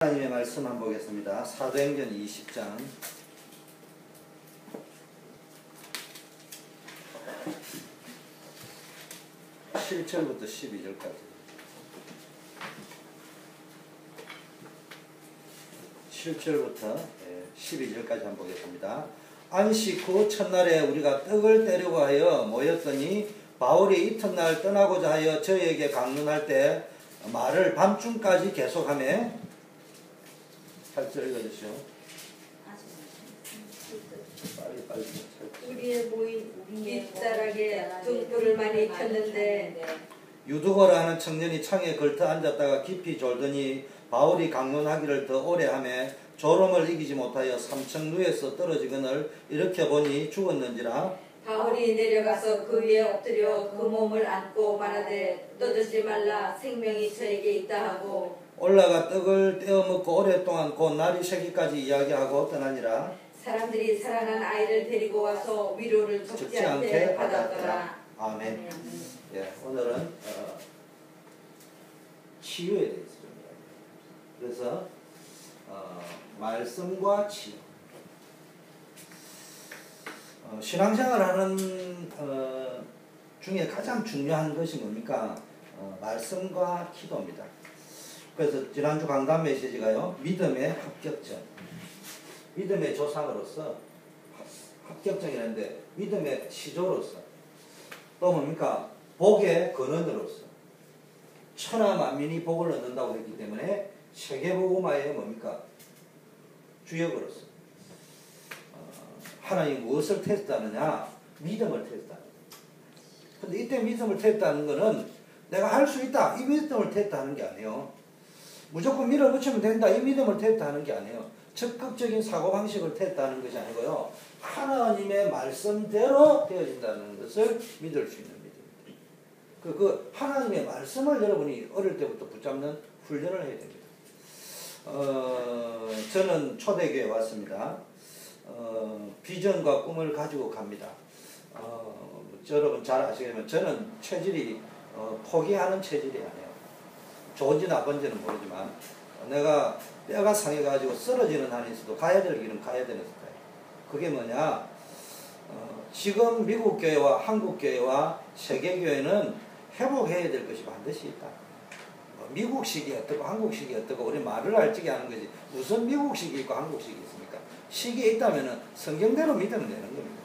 하나님의 말씀 한번 보겠습니다. 사도행전 20장 7절부터 12절까지 7절부터 12절까지 한번 보겠습니다. 안식 후 첫날에 우리가 떡을 떼려고 하여 모였더니 바울이 이튿날 떠나고자 하여 저희에게 강론할 때 말을 밤중까지 계속하며 8절 읽어주시오. 빨리. 우리의 모인 윗자락에 등불을 많이 켰는데 유두거라 하는 청년이 창에 걸터 앉았다가 깊이 졸더니 바울이 강론하기를 더 오래 하며 졸음을 이기지 못하여 삼층루에서 떨어지거늘 일으켜 보니 죽었는지라. 바울이 내려가서 그 위에 엎드려 그 몸을 안고 말하되 떠들지 말라, 생명이 저에게 있다 하고 올라가 떡을 떼어 먹고 오랫동안 곧 날이 새기까지 이야기하고 떠나니라. 사람들이 살아난 아이를 데리고 와서 위로를 적지 않게 받았더라. 아멘. 예, 오늘은 치유에 대해서 좀 이야기합니다. 그래서 말씀과 치유. 신앙생활하는 중에 가장 중요한 것이 뭡니까? 말씀과 기도입니다. 그래서 지난주 강단 메시지가요, 믿음의 합격증. 믿음의 조상으로서 합격증이라는데 믿음의 시조로서 또 뭡니까? 복의 근원으로서 천하 만민이 복을 얻는다고 했기 때문에 세계복음화의 뭡니까? 주역으로서 하나님이 무엇을 테스트하느냐? 믿음을 테스트하는 거예요. 근데 이때 믿음을 테스트하는 거는 내가 할 수 있다, 이 믿음을 테스트하는 게 아니에요. 무조건 밀어붙이면 된다, 이 믿음을 테스트하는 게 아니에요. 적극적인 사고방식을 테스트하는 것이 아니고요, 하나님의 말씀대로 되어진다는 것을 믿을 수 있는 믿음입니다. 그 하나님의 말씀을 여러분이 어릴 때부터 붙잡는 훈련을 해야 됩니다. 저는 초대교회에 왔습니다. 비전과 꿈을 가지고 갑니다. 여러분 잘 아시겠지만 저는 체질이 포기하는 체질이 아니에요. 좋은지 나쁜지는 모르지만 내가 뼈가 상해가지고 쓰러지는 한이 있어도 가야 될 길은 가야 되는 스타일. 그게 뭐냐? 지금 미국 교회와 한국 교회와 세계 교회는 회복해야 될 것이 반드시 있다. 미국식이 어떻고 한국식이 어떻고 우리 말을 알지게 하는 거지. 무슨 미국식이 있고 한국식이 있습니까? 식이 있다면은 성경대로 믿으면 되는 겁니다.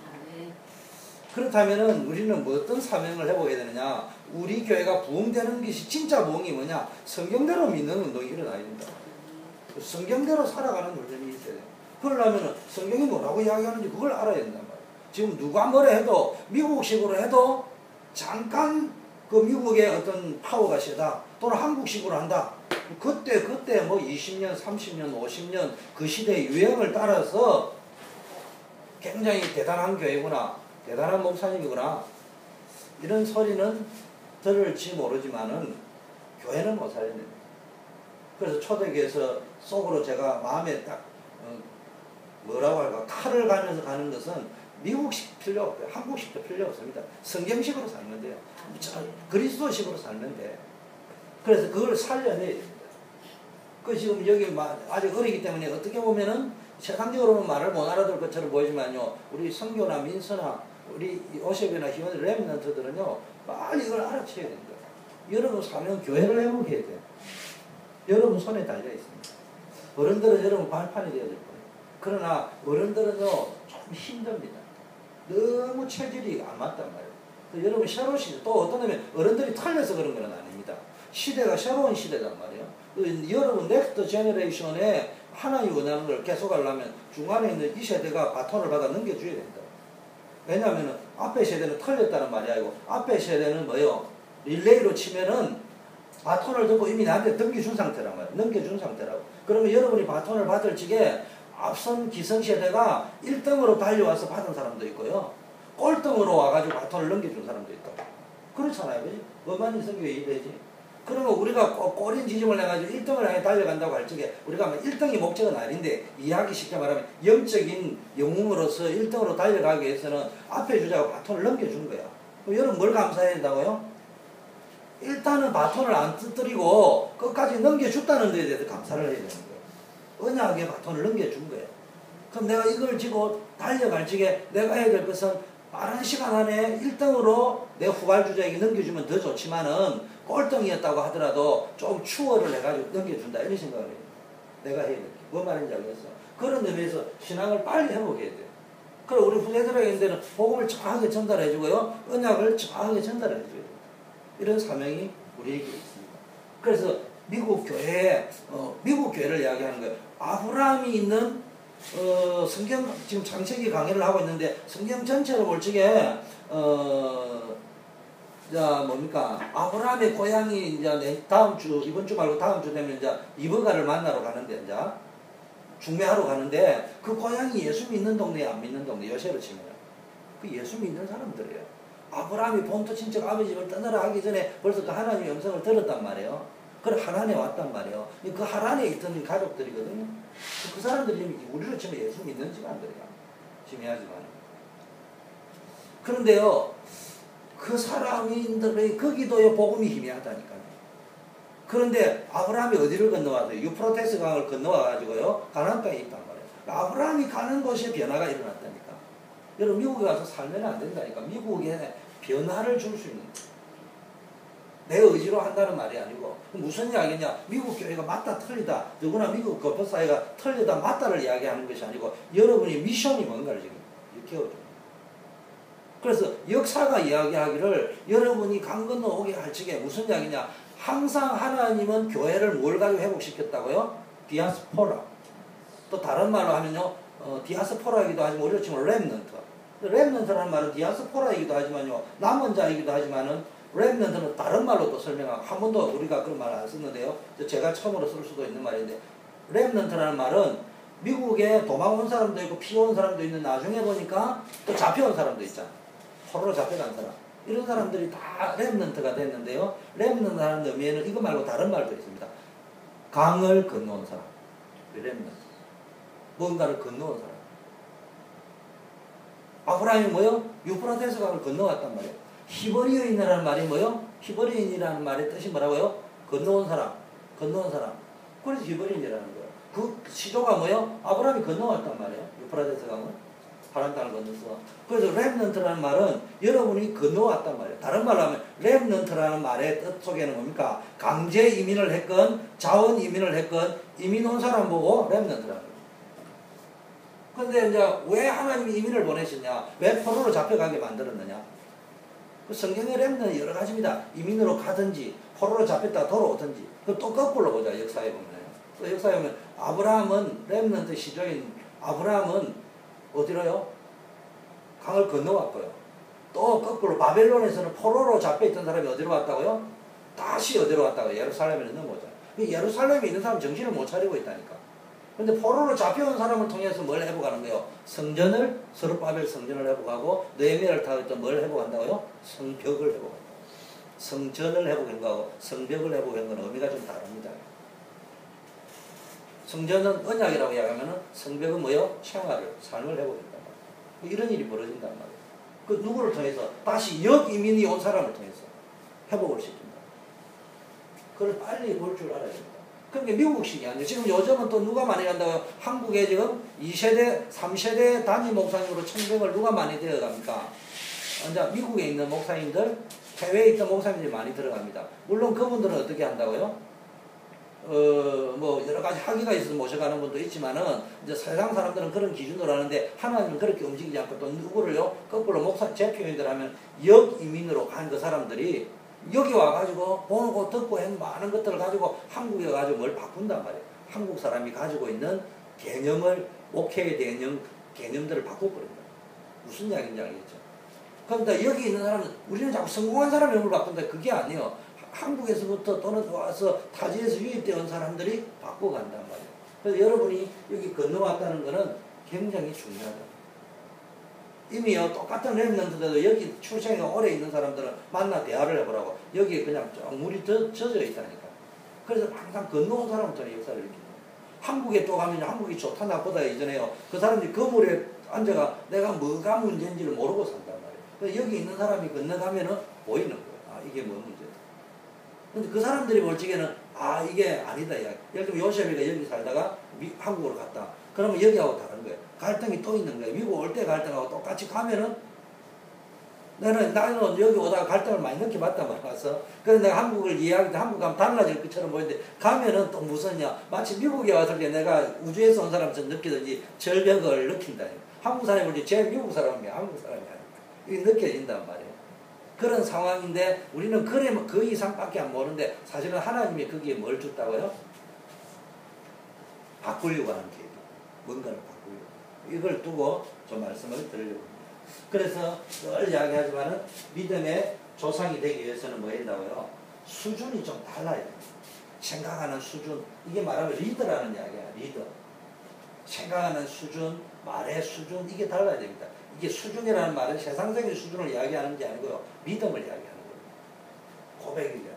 그렇다면은 우리는 뭐 어떤 사명을 해보게 되느냐? 우리 교회가 부흥되는 것이 진짜 부흥이 뭐냐? 성경대로 믿는 운동이 일어나야 된다. 성경대로 살아가는 훈련이 있어야 돼요. 그러려면은 성경이 뭐라고 이야기하는지 그걸 알아야 된단 말이에요. 지금 누가 뭐라 해도 미국식으로 해도 잠깐 그 미국의 어떤 파워가 세다, 또는 한국식으로 한다. 그때 뭐 20년, 30년, 50년 그 시대의 유행을 따라서 굉장히 대단한 교회구나, 대단한 목사님이구나, 이런 소리는 들을지 모르지만은 교회는 못 살립니다. 그래서 초대교회에서 속으로 제가 마음에 딱 뭐라고 할까, 칼을 가면서 가는 것은 미국식 필요 없고요, 한국식도 필요 없습니다. 성경식으로 살면 돼요. 그리스도식으로 살면 돼. 그래서 그걸 살려내야 됩니다. 그 지금 여기 아직 어리기 때문에 어떻게 보면은 세상적으로는 말을 못 알아들 것처럼 보이지만요, 우리 성교나 민서나 우리 오셉이나 희원 렘넌트들은요 빨리 이걸 알아채야 됩니다. 여러분 사명 교회를 회복해야 돼요. 여러분 손에 달려 있습니다. 어른들은 여러분 발판이 되어야 될 거예요. 그러나 어른들은요 좀 힘듭니다. 너무 체질이 안 맞단 말이에요. 여러분 새로운 시대, 또 어떤 의미에 어른들이 털려서 그런 건 아닙니다. 시대가 새로운 시대단 말이에요. 여러분 넥스트 제너레이션에 하나님 원하는 걸 계속하려면 중간에 있는 이 세대가 바톤을 받아 넘겨줘야 된다. 왜냐하면 앞에 세대는 털렸다는 말이 아니고 앞에 세대는 뭐예요? 릴레이로 치면은 바톤을 듣고 이미 나한테 넘겨준 상태란 말이에요. 넘겨준 상태라고. 그러면 여러분이 바톤을 받을 적에 앞선 기성세대가 1등으로 달려와서 받은 사람도 있고요, 꼴등으로 와가지고 바톤을 넘겨준 사람도 있다. 그렇잖아요. 그지? 뭐만 성교에 이래야지. 그러면 우리가 꼬린 지점을 해가지고 1등을 향해 달려간다고 할 적에 우리가 1등이 목적은 아닌데, 이야기 쉽게 말하면 영적인 영웅으로서 1등으로 달려가기 위해서는 앞에 주자가 바톤을 넘겨준 거야. 그럼 여러분 뭘 감사해야 된다고요? 일단은 바톤을 안 뜨뜨리고 끝까지 넘겨줬다는 데에 대해서 감사를 해야 되는 거예요. 언약의 바톤을 넘겨준 거예요. 그럼 내가 이걸 지고 달려갈 적에 내가 해야 될 것은 빠른 시간 안에 1등으로 내 후발주자에게 넘겨주면 더 좋지만은 꼴등이었다고 하더라도 좀 추월을 해가지고 넘겨준다 이런 생각을 해요. 내가 해야 될 게. 뭔 말인지 알겠어? 그런 의미에서 신앙을 빨리 회복해야 돼요. 그리고 우리 후세들에게는 복음을 정확하게 전달해주고요. 언약을 정확하게 전달해줘야 돼요. 이런 사명이 우리에게 있습니다. 그래서 미국 교회를 이야기하는 거예요. 아브라함이 있는 성경 지금 창세기 강의를 하고 있는데 성경 전체를 볼 적에 자 뭡니까 아브라함의 고향이 이제 다음 주 이번 주 말고 다음 주 되면 이제 이브가를 만나러 가는데 이제 중매하러 가는데 그 고향이 예수 믿는 동네 안 믿는 동네 요새로 치면 그 예수 믿는 사람들이에요. 아브라함이 본토 친척 아버지 집을 떠나라 하기 전에 벌써 그 하나님의 음성을 들었단 말이에요. 그래 하란에 왔단 말이에요. 그 하란에 있던 가족들이거든요. 그 사람들이 우리로 치면 예수 믿는 집안들이야. 중요하지만. 그런데요, 그 사람들의 거기도요 복음이 희미하다니까요. 그런데 아브라함이 어디를 건너와서 유프라테스 강을 건너와가지고요 가나안 땅에 있단 말이에요. 아브라함이 가는 곳에 변화가 일어났다니까. 여러분 미국에 가서 살면 안 된다니까. 미국에 변화를 줄 수 있는 내 의지로 한다는 말이 아니고 무슨 이야기냐. 미국 교회가 맞다 틀리다 누구나 미국 거포 사회가 틀리다 맞다를 이야기하는 것이 아니고 여러분이 미션이 뭔가를 지금 키워줍니다. 그래서 역사가 이야기하기를 여러분이 강 건너 오게 할 적에 무슨 이야기냐. 항상 하나님은 교회를 뭘 가지고 회복시켰다고요? 디아스포라. 또 다른 말로 하면요 디아스포라이기도 하지만 우리로 치면 렘넌트. 렘넌트라는 말은 디아스포라이기도 하지만요 남은 자이기도 하지만은 렘넌트는 다른 말로 또 설명하고 한 번도 우리가 그런 말 안 썼는데요. 제가 처음으로 쓸 수도 있는 말인데 렘넌트라는 말은 미국에 도망 온 사람도 있고 피온 사람도 있는 나중에 보니까 또 잡혀온 사람도 있잖아. 포로로 잡혀간 사람. 이런 사람들이 다 렘넌트가 됐는데요. 렘넌트라는 의미에는 이거 말고 다른 말도 있습니다. 강을 건너온 사람. 렘넌트. 뭔가를 건너온 사람. 아브라함이 뭐요? 유프라테스 강을 건너왔단 말이에요. 히브리인이라는 말이 뭐요? 히브리인이라는 말의 뜻이 뭐라고요? 건너온 사람. 건너온 사람. 그래서 히브리인이라는 거예요. 그 시조가 뭐요? 아브라함이 건너왔단 말이에요. 유프라테스 강을. 파란 땅을 건너서. 그래서 렘넌트라는 말은 여러분이 건너왔단 말이에요. 다른 말로 하면 렘넌트라는 말의 뜻 속에는 뭡니까? 강제 이민을 했건 자원 이민을 했건 이민 온 사람 보고 렘넌트라는 거예요. 그런데 이제 왜 하나님이 이민을 보내셨냐? 왜 포로로 잡혀가게 만들었느냐? 그 성경의 렘넌트는 여러 가지입니다. 이민으로 가든지 포로로 잡혔다 돌아오든지. 그 또 거꾸로 보자. 역사에 보면요. 또 역사에 보면 아브라함은 렘넌트 시조인 아브라함은 어디로요? 강을 건너왔고요. 또 거꾸로 바벨론에서는 포로로 잡혀있던 사람이 어디로 왔다고요? 다시 어디로 왔다고요? 예루살렘에 넘어오죠. 예루살렘에 있는 사람 정신을 못 차리고 있다니까. 근데 포로로 잡혀온 사람을 통해서 뭘 회복하는 거예요? 성전을, 스룹바벨 성전을 회복하고 느헤미야를 타고 뭘 회복한다고요? 성벽을 회복한다. 성전을 회복한 거하고 성벽을 회복한 거는 의미가 좀 다릅니다. 성전은 언약이라고 이야기하면 성벽은 뭐요? 생활을, 삶을 회복한단 말이에요. 이런 일이 벌어진단 말이에요. 그 누구를 통해서? 다시 역이민이 온 사람을 통해서 회복을 시킨다. 그걸 빨리 볼 줄 알아야 됩니다. 그러니까 미국식이 아니에요. 지금 요즘은 또 누가 많이 간다고요? 한국에 지금 2세대, 3세대 단위 목사님으로 청백을 누가 많이 들어갑니까? 이제 미국에 있는 목사님들, 해외에 있던 목사님들이 많이 들어갑니다. 물론 그분들은 어떻게 한다고요? 뭐 여러 가지 학위가 있어서 모셔가는 분도 있지만은 이제 세상 사람들은 그런 기준으로 하는데 하나님은 그렇게 움직이지 않고 또 누구를요? 거꾸로 목사 제 표현들 하면 역이민으로 간 그 사람들이 여기 와가지고 보고 듣고 한 많은 것들을 가지고 한국에 가지고 뭘 바꾼단 말이에요. 한국 사람이 가지고 있는 개념을 목회에 대한 개념들을 바꿔버린다. 무슨 이야기인지 알겠죠? 그런데 여기 있는 사람은 우리는 자꾸 성공한 사람의 영을 바꾼다. 그게 아니에요. 한국에서부터 또는 와서 타지에서 유입되어 온 사람들이 바꿔간단 말이에요. 그래서 여러분이 여기 건너왔다는 것은 굉장히 중요하다. 이미요 똑같은 렘넌트들도 여기 출생이 오래 있는 사람들은 만나 대화를 해보라고 여기에 그냥 물이 젖어 있다니까. 그래서 항상 건너온 사람부터 역사를 일으킵니다. 한국에 또 가면 한국이 좋다 나쁘다 이전에요. 그 사람들이 그 물에 앉아가 내가 뭐가 문제인지를 모르고 산단 말이에요. 그래서 여기 있는 사람이 건너가면은 보이는 거예요. 아 이게 뭐 문제다. 근데 그 사람들이 볼 적에는 아 이게 아니다. 예를 들면 요셉이가 여기 살다가 한국으로 갔다. 그러면 여기하고 다른 거예요. 갈등이 또 있는 거예요. 미국 올 때 갈등하고 똑같이 가면은 나는 여기 오다가 갈등을 많이 느껴봤단 말이야. 그래서 내가 한국을 이해하기 때 한국 가면 달라질 것처럼 보이는데 가면은 또 무슨냐 마치 미국에 왔을 때 내가 우주에서 온 사람처럼 느끼든지 절벽을 느낀다. 한국 사람이 볼때 제일 미국 사람이야. 한국 사람이 아니야. 이게 느껴진단 말이에요. 그런 상황인데 우리는 그 이상밖에 안 모르는데 사실은 하나님이 거기에 뭘 줬다고요? 바꾸려고 하는 계획. 뭔가를 바꾸려고. 이걸 두고 좀 말씀을 드리려고 합니다. 그래서 늘 이야기하지만은 믿음의 조상이 되기 위해서는 뭐 한다고요? 수준이 좀 달라야 돼요. 생각하는 수준. 이게 말하면 리더라는 이야기야. 리더. 생각하는 수준, 말의 수준, 이게 달라야 됩니다. 이게 수준이라는 말은 세상적인 수준을 이야기하는 게 아니고요. 믿음을 이야기하는 거예요. 고백이죠.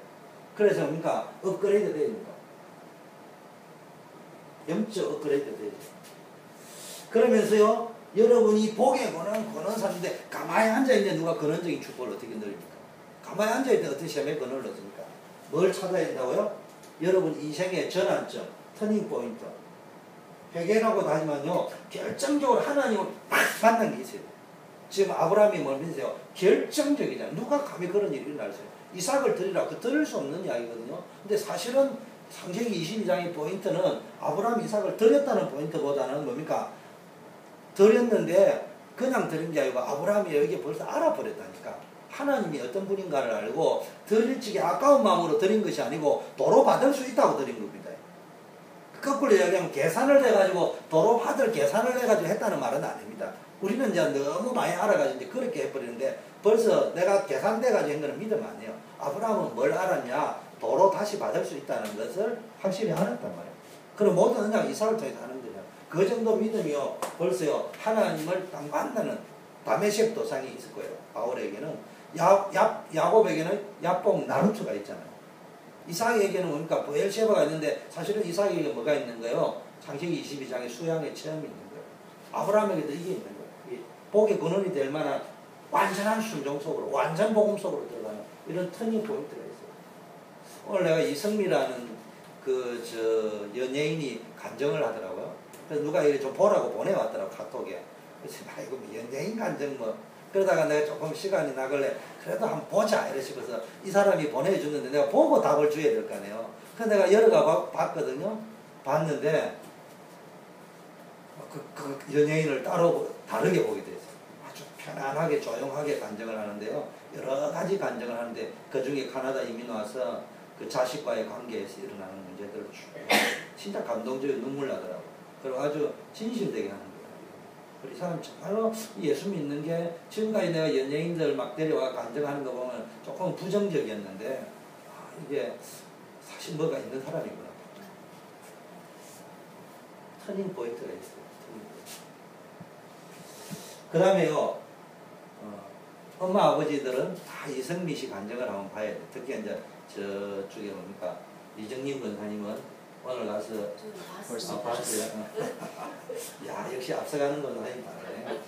그래서 그러니까 업그레이드 되는 거. 영적 업그레이드 되죠. 그러면서요, 여러분이 복에 거는 사는데 가만히 앉아있는데 누가 근원적인 축복을 어떻게 누립니까? 가만히 앉아있는데 어떻게 시험에 근원을 얻습니까? 뭘 찾아야 된다고요? 여러분 인생의 전환점, 터닝포인트. 회개라고 하지만요, 결정적으로 하나님을 딱 만난 게 있어요. 지금 아브라함이 뭘 믿으세요? 결정적이잖아요. 누가 감히 그런 일이 일어날 수 있어요? 이삭을 드리라. 드릴 수 없는 이야기거든요. 근데 사실은 창세기 22장의 포인트는 아브라함이 이삭을 드렸다는 포인트보다는 뭡니까? 드렸는데 그냥 드린 게 아니고 아브라함이 여기에 벌써 알아버렸다니까. 하나님이 어떤 분인가를 알고 드릴 적에 아까운 마음으로 드린 것이 아니고 도로 받을 수 있다고 드린 겁니다. 거꾸로 이야기하면 계산을 해가지고 도로 받을 계산을 해가지고 했다는 말은 아닙니다. 우리는 이제 너무 많이 알아가지고 이제 그렇게 해버리는데 벌써 내가 계산돼가지고 한 거는 믿음 아니에요. 아브라함은 뭘 알았냐? 도로 다시 받을 수 있다는 것을 확실히 알았단 말이에요. 그럼 모든 그냥 이삭을 통해서 하는 거죠. 그 정도 믿음이요. 벌써요. 하나님을 딱 만나는 다메섹 도상이 있을 거예요. 바울에게는. 야곱에게는 야복 나루트가 있잖아요. 이삭에게는 뭡니까? 브엘셰바가 있는데 사실은 이삭에게 뭐가 있는 거예요? 창세기 22장에 수양의 체험이 있는 거예요. 아브라함에게도 이게 있는 거예요. 복의 근원이 될 만한 완전한 순종 속으로, 완전 복음 속으로 들어가는 이런 터닝 포인트가 있어요. 오늘 내가 이성미라는 연예인이 간증을 하더라고요. 그래서 누가 이렇게 좀 보라고 보내왔더라고, 카톡에. 그래서 이거 연예인 간증 뭐. 그러다가 내가 조금 시간이 나길래 그래도 한번 보자 이래 싶어서 이 사람이 보내주는데 내가 보고 답을 줘야 될 거 아니에요. 그래서 내가 여러 가 봤거든요. 봤는데 그 연예인을 다르게 보게 됐어요. 아주 편안하게 조용하게 간증을 하는데요. 여러 가지 간증을 하는데 그중에 카나다 이민 와서 그 자식과의 관계에서 일어나는 문제들을 진짜 감동적이고 눈물 나더라고요. 그리고 아주 진실되게 하는 거예요. 이 사람 정말로 예수 믿는 게 지금까지 내가 연예인들 막 데려와 간증하는 거 보면 조금 부정적이었는데 이게 사실 뭐가 있는 사람이구나. 터닝 포인트가 있어요. 그 다음에요. 엄마 아버지들은 다 이성미 씨 간증을 한번 봐야 돼. 특히 이제 저쪽에 뭡니까 이정림 권사님은 오늘 가서 봤어요. 야 역시 앞서가는 권사님 다르네.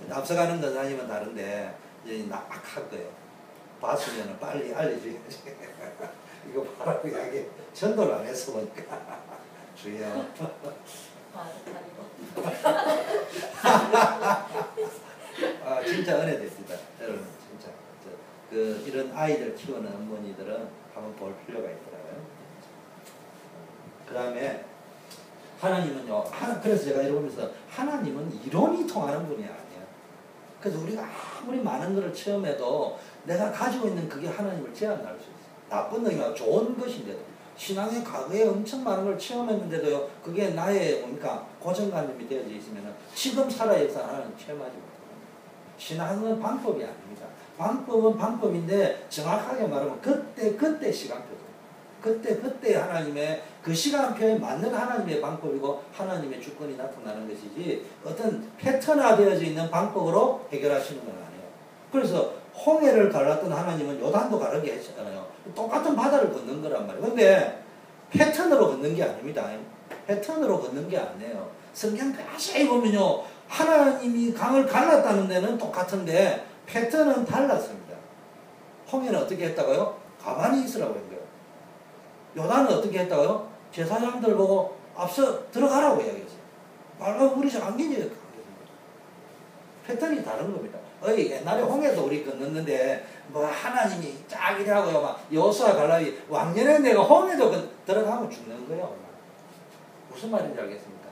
앞서가는 권사님은 다른데 이제 낙할 거예요. 봤으면 빨리 알려줘야지. 이거 봐라고 이야기 전도를 안 했어 보니까. 주여. 아 진짜 은혜 됐습니다. 여러분 진짜 이런 아이들 키우는 어머니들은 한번 볼 필요가 있더라고요. 그 다음에 하나님은요. 그래서 제가 이러면서 하나님은 이론이 통하는 분이 아니에요. 그래서 우리가 아무리 많은 것을 체험해도 내가 가지고 있는 그게 하나님을 제한할 수 있어요. 나쁜 놈이나 좋은 것인데도 신앙의 과거에 엄청 많은 걸 체험했는데도요. 그게 나의 뭡니까 고정관념이 되어져 있으면 지금 살아야서 하나님 체험하지 못합니다. 신앙은 방법이 아닙니다. 방법은 방법인데 정확하게 말하면 그때 시간표죠. 그때 하나님의 그 시간표에 맞는 하나님의 방법이고 하나님의 주권이 나타나는 것이지 어떤 패턴화되어져 있는 방법으로 해결하시는 건 아니에요. 그래서 홍해를 갈랐던 하나님은 요단도 가르게 했잖아요. 똑같은 바다를 걷는 거란 말이에요. 근데 패턴으로 걷는 게 아닙니다. 패턴으로 걷는 게 아니에요. 성경 자세히 보면요. 하나님이 강을 갈랐다는 데는 똑같은데 패턴은 달랐습니다. 홍해는 어떻게 했다고요? 가만히 있으라고 한 거예요. 요단은 어떻게 했다고요? 제사장들 보고 앞서 들어가라고 이야기했어요. 말로 우리 잘 안 견뎌요. 패턴이 다른 겁니다. 옛날에 홍해도 우리 건넜는데 뭐 하나님이 쫙 이래하고요. 막 여호수아 갈라비 왕년에 내가 홍해도 들어가면 죽는 거예요. 무슨 말인지 알겠습니까?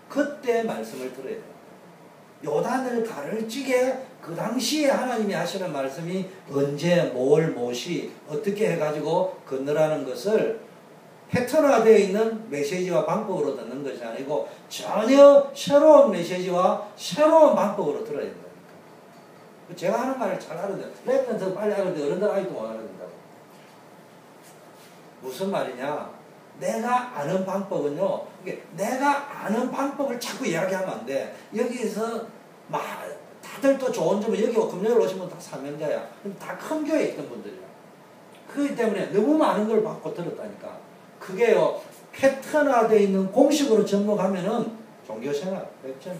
그때 말씀을 들어야 돼요. 요단을 가르치게 그 당시에 하나님이 하시는 말씀이 언제 뭘 무엇이 어떻게 해가지고 건너라는 것을 패턴화되어 있는 메시지와 방법으로 듣는 것이 아니고 전혀 새로운 메시지와 새로운 방법으로 들어야 된다니까. 제가 하는 말을 잘 알아듣어요. 랩은 더 빨리 알아듣는데 어른들 아직도 못 알아듣는다고. 무슨 말이냐? 내가 아는 방법은요. 내가 아는 방법을 자꾸 이야기하면 안 돼. 여기에서 다들 또 좋은 점은 여기 금요일 오신 분 다 사명자야. 다 큰 교회에 있던 분들이야. 그렇기 때문에 너무 많은 걸 받고 들었다니까. 그게요. 패턴화되어 있는 공식으로 접목하면은 종교생활 100%.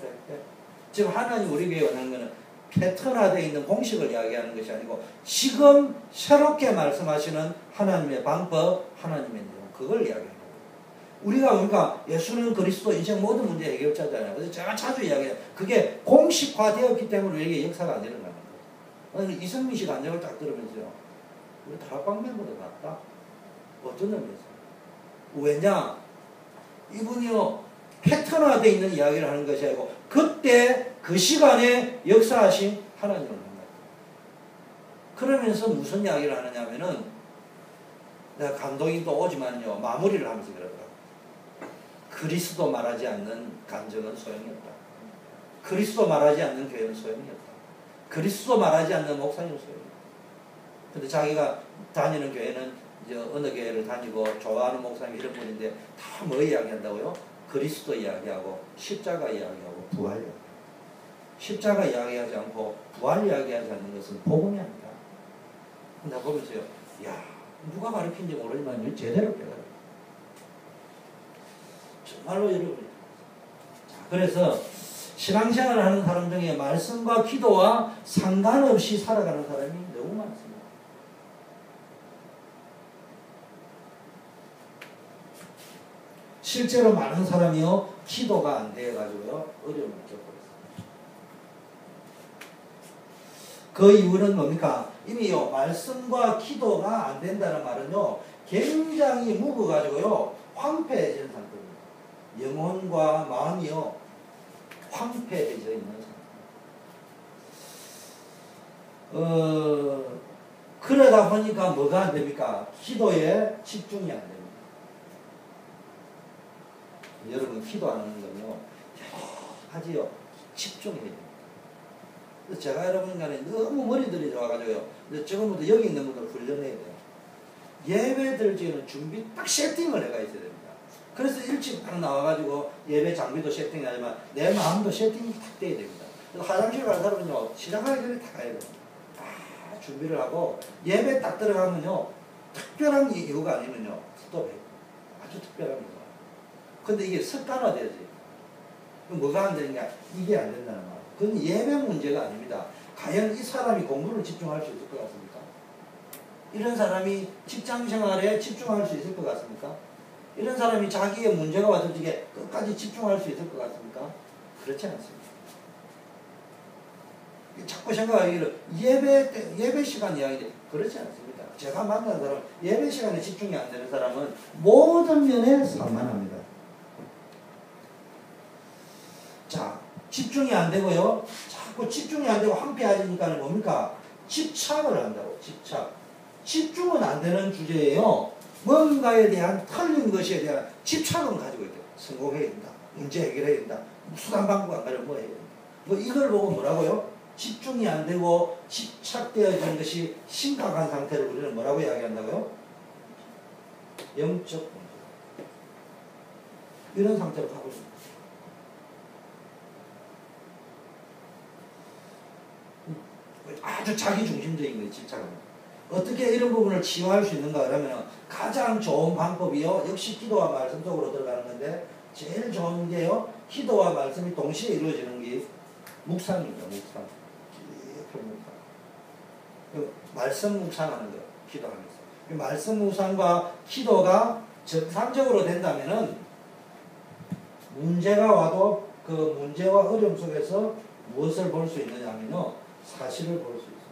지금 하나님 우리 교회에 원하는 거는 패턴화되어 있는 공식을 이야기하는 것이 아니고 지금 새롭게 말씀하시는 하나님의 방법, 하나님의 내용 그걸 이야기하는 거예요. 우리가 그러니까 예수는 그리스도 인생 모든 문제 해결자잖아요. 그래서 제가 자주 이야기해요. 그게 공식화되었기 때문에 우리에게 역사가 안 일어나는 거예요. 이승민 씨 간증을 딱 들으면서요. 우리 다락방 멤버도 같다. 어떤 의미에서? 왜냐? 이분이요. 패턴화되어 있는 이야기를 하는 것이 아니고 그때 그 시간에 역사하신 하나님을 만났다. 그러면서 무슨 이야기를 하느냐 하면은 내가 감동이 또 오지만요. 마무리를 하면서 그러더라고요. 그리스도 말하지 않는 간증은 소용이 없다. 그리스도 말하지 않는 교회는 소용이 없다. 그리스도 말하지 않는 목사님은 소용이 없다. 근데 자기가 다니는 교회는 이제 어느 교회를 다니고 좋아하는 목사님 이런 분인데 다 뭐 이야기한다고요? 그리스도 이야기하고 십자가 이야기하고 부활 이야기. 십자가 이야기하지 않고 부활 이야기하지 않는 것은 복음이 아니다. 나 보면서요. 야 누가 가르친지 모르지만 제대로 깨달아요. 정말로 여러분. 자, 그래서 신앙생활을 하는 사람 중에 말씀과 기도와 상관없이 살아가는 사람이 너무 많습니다. 실제로 많은 사람이요 기도가 안 돼가지고요 어려움을 겪고 있습니다. 그 이유는 뭡니까? 이미요 말씀과 기도가 안 된다는 말은요 굉장히 묵어가지고요 황폐해진 상태입니다. 영혼과 마음이요 황폐해져 있는 상태. 그러다 보니까 뭐가 안 됩니까? 기도에 집중이 안 됩니다. 여러분 기도하는 건요 하지요 집중해야 됩니다. 제가 여러분 간에 너무 머리들이 좋아가지고요 지금부터 여기 있는 분들 훈련해야 돼요. 예배 들지는 준비 딱 세팅을 해가 있어야 됩니다. 그래서 일찍 딱 나와가지고 예배 장비도 세팅하지만 내 마음도 세팅이 딱 돼야 됩니다. 화장실 가는 사람은요 시작하기 전에 다 가야 됩니다. 다 준비를 하고 예배 딱 들어가면요 특별한 이유가 아니면요 스톱해요. 아주 특별한 이유. 근데 이게 습관화되지. 뭐가 안 되느냐? 이게 안 된다는 말. 그건 예배 문제가 아닙니다. 과연 이 사람이 공부를 집중할 수 있을 것 같습니까? 이런 사람이 직장 생활에 집중할 수 있을 것 같습니까? 이런 사람이 자기의 문제가 왔을 때 끝까지 집중할 수 있을 것 같습니까? 그렇지 않습니다. 자꾸 생각하기를 예배 시간 이야기인데 그렇지 않습니다. 제가 만난 사람 예배 시간에 집중이 안 되는 사람은 모든 면에 산만합니다. 자, 집중이 안 되고요. 자꾸 집중이 안 되고 황폐해지니까 뭡니까? 집착을 한다고, 집착. 집중은 안 되는 주제예요. 뭔가에 대한 틀린 것에 대한 집착은 가지고 있대요. 성공해야 된다. 문제 해결해야 된다. 수단 방법 안 가려면 뭐 해야 된다. 뭐 이걸 보고 뭐라고요? 집중이 안 되고 집착되어지는 것이 심각한 상태를 우리는 뭐라고 이야기한다고요? 영적 문제. 이런 상태로 가고 있습니다. 아주 자기중심적인 거예요, 집착은. 어떻게 이런 부분을 치유할 수 있는가 그러면 가장 좋은 방법이요. 역시 기도와 말씀 속으로 들어가는 건데 제일 좋은 게요. 기도와 말씀이 동시에 이루어지는 게 묵상입니다. 묵상. 깊은 묵상. 말씀 묵상하는 거예요. 기도하면서. 말씀 묵상과 기도가 정상적으로 된다면은 문제가 와도 그 문제와 어려움 속에서 무엇을 볼 수 있느냐면요, 사실을 볼 수 있습니다.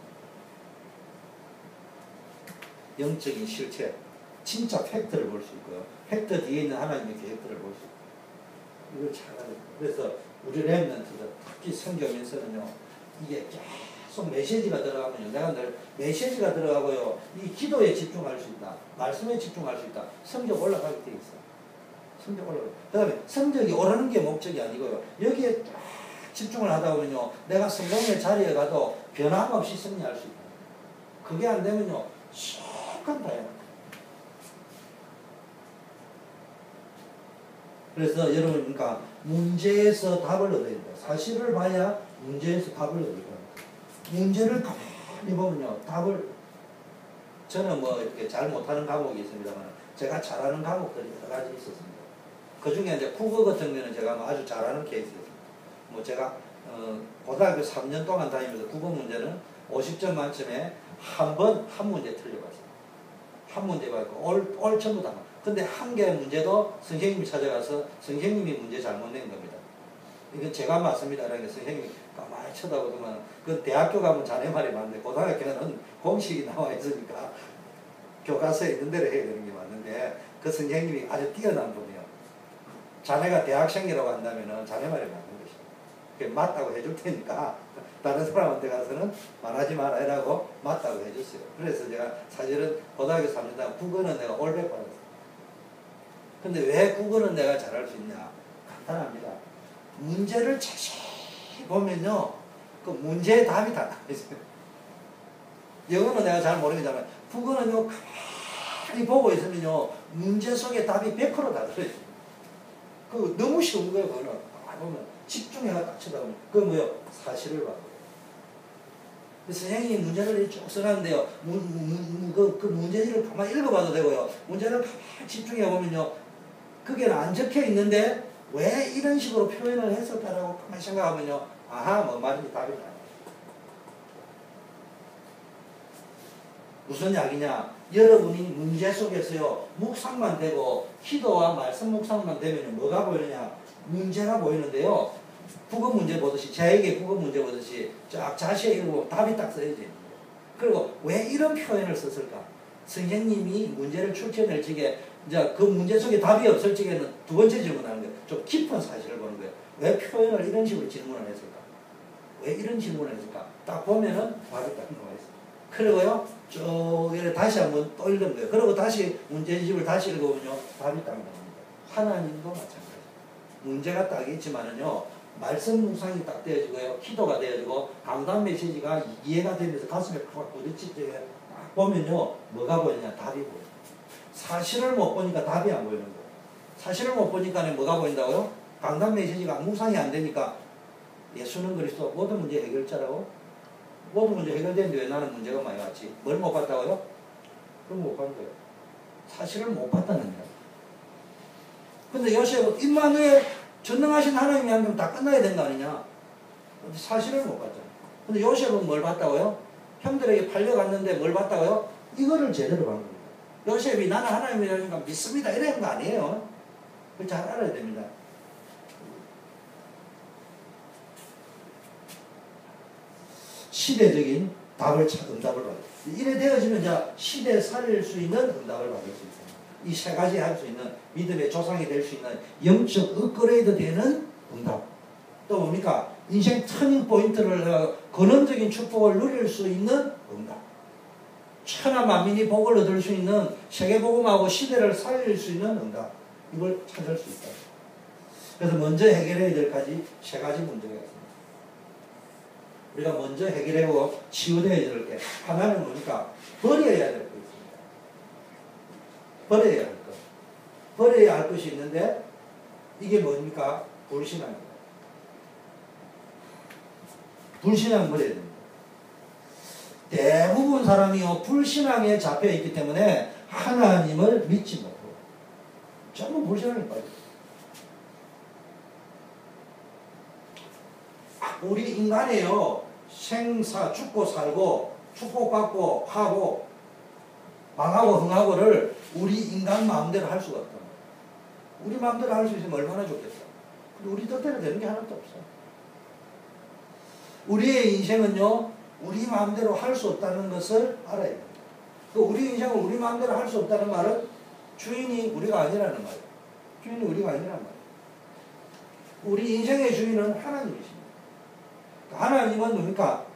영적인 실체, 진짜 팩트를 볼 수 있고요. 팩트 뒤에 있는 하나님의 계획들을 볼 수 있고, 이걸 잘 알아야 돼요. 그래서 우리 렘넌트들, 특히 선교면서는요, 이게 계속 메시지가 들어가면요, 내가 늘 메시지가 들어가고요, 이 기도에 집중할 수 있다, 말씀에 집중할 수 있다, 성적 올라가게 돼 있어. 성적 올라가게. 그 다음에 성적이 오르는 게 목적이 아니고요, 여기에 딱 집중을 하다 보면요, 내가 성공의 자리에 가도 변함없이 승리할 수 있다. 그게 안 되면요, 속한다요. 그래서 여러분, 그러니까 문제에서 답을 얻어야 된다. 사실을 봐야 문제에서 답을 얻을 거예요. 문제를 가만히 보면요, 답을, 저는 뭐 이렇게 잘 못하는 과목이 있습니다만, 제가 잘하는 과목들이 여러 가지 있었습니다. 그 중에 이제 국어 같은 경우는 제가 뭐 아주 잘하는 케이스였습니다. 뭐 제가 고등학교 3년 동안 다니면서 국어 문제는 50점 만점에 한 문제 틀려봤어요. 한 문제 받고 올 전부 다. 근데 한 개 문제도 선생님이 찾아가서 선생님이 문제 잘못 낸 겁니다. 이건 제가 맞습니다. 라는 게 선생님이 가만히 쳐다보더만, 그 대학교 가면 자네 말이 맞는데 고등학교는 공식이 나와 있으니까 교과서에 있는 대로 해야 되는 게 맞는데, 그 선생님이 아주 뛰어난 분이에요. 자네가 대학생이라고 한다면 자네 말이 맞는 것이죠. 그게 맞다고 해줄 테니까 다른 사람한테 가서는 말하지 말아라고 맞다고 해줬어요. 그래서 제가 사실은 고등학교 3년 동안 국어는 내가 올백 받았어요. 근데 왜 국어는 내가 잘할 수 있냐? 간단합니다. 문제를 자세히 보면요, 그 문제의 답이 다 나와 있어요. 영어는 내가 잘 모르겠지만 국어는요, 가만히 보고 있으면요, 문제 속에 답이 100% 다 들어있어요. 그 너무 쉬운 거예요. 그거는 보면 집중해가 딱 쳐다보면 그 뭐요? 사실을 봐요. 선생님이 문제를 쭉 써놨는데요, 그 문제지를 가만히 읽어봐도 되고요, 문제를 가만히 집중해 보면요, 그게는 안 적혀 있는데 왜 이런 식으로 표현을 했을까라고 가만히 생각하면요, 아하, 뭐 말인지 답이 나요. 무슨 이야기냐? 여러분이 문제 속에서요, 묵상만 되고 기도와 말씀 묵상만 되면 뭐가 보이느냐? 문제가 보이는데요, 국어 문제 보듯이, 저에게 국어 문제 보듯이 쫙 자세히 읽어보면 답이 딱 써져 있는 거예요. 그리고 왜 이런 표현을 썼을까? 선생님이 문제를 출제낼 적에 이제 그 문제 속에 답이 없을 적에는 두 번째 질문하는 거예요. 좀 깊은 사실을 보는 거예요. 왜 표현을 이런 식으로 질문을 했을까? 왜 이런 질문을 했을까? 딱 보면은 답이 딱 나와 있어요. 그리고요, 쭉 다시 한번 또 읽는 거예요. 그리고 다시 문제집을 다시 읽어보면요, 답이 딱 나옵니다. 하나님도 마찬가지예요. 문제가 딱 있지만은요, 말씀 묵상이 딱 되어지고요, 기도가 되어지고, 강단 메시지가 이해가 되면서 가슴에 팍 부딪힐 때 보면요, 뭐가 보이냐? 답이 보여요. 사실을 못 보니까 답이 안 보이는 거예요. 사실을 못 보니까 뭐가 보인다고요? 강단 메시지가 묵상이 안 되니까, 예수는 그리스도 모든 문제 해결자라고? 모든 문제 해결되는데 왜 나는 문제가 많이 왔지? 뭘 못 봤다고요? 그럼 못 본 거예요. 사실을 못 봤다는 거예요. 근데 요셉은 임마누엘 전능하신 하나님이 하면 다 끝나야 되는 거 아니냐? 사실을 못 봤잖아요. 근데 요셉은 뭘 봤다고요? 형들에게 팔려갔는데 뭘 봤다고요? 이거를 제대로 본 겁니다. 요셉이 나는 하나님이라니까 믿습니다 이런 거 아니에요. 그걸 잘 알아야 됩니다. 시대적인 답을 응답을 받아요. 이래 되어지면 이제 시대에 살릴 수 있는 응답을 받을 수 있어요. 이 세 가지 할 수 있는, 믿음의 조상이 될 수 있는 영적 업그레이드 되는 응답. 또 뭡니까? 인생 터닝 포인트를, 근원적인 축복을 누릴 수 있는 응답. 천하 만민이 복을 얻을 수 있는, 세계복음하고 시대를 살릴 수 있는 응답. 이걸 찾을 수 있다. 그래서 먼저 해결해야 될 세 가지 문제가 있습니다. 우리가 먼저 해결하고 치유되어야 될 게, 하나는 뭡니까? 버려야 될 거 있습니다. 버려야 할 것. 버려야 할 것이 있는데, 이게 뭡니까? 불신앙입니다. 불신앙 버려야 됩니다. 대부분 사람이요, 불신앙에 잡혀있기 때문에 하나님을 믿지 못하고, 전부 불신앙에 빠져요. 우리 인간이요, 생사, 죽고 살고, 축복받고 하고, 망하고 흥하고를 우리 인간 마음대로 할 수가 없다. 우리 마음대로 할 수 있으면 얼마나 좋겠어. 근데 우리 뜻대로 되는 게 하나도 없어. 우리의 인생은요, 우리 마음대로 할 수 없다는 것을 알아야 됩니다. 우리 인생을 우리 마음대로 할 수 없다는 말은 주인이 우리가 아니라는 말이에요. 주인이 우리가 아니라는 말이에요. 우리 인생의 주인은 하나님이십니다. 하나님은 뭡니까?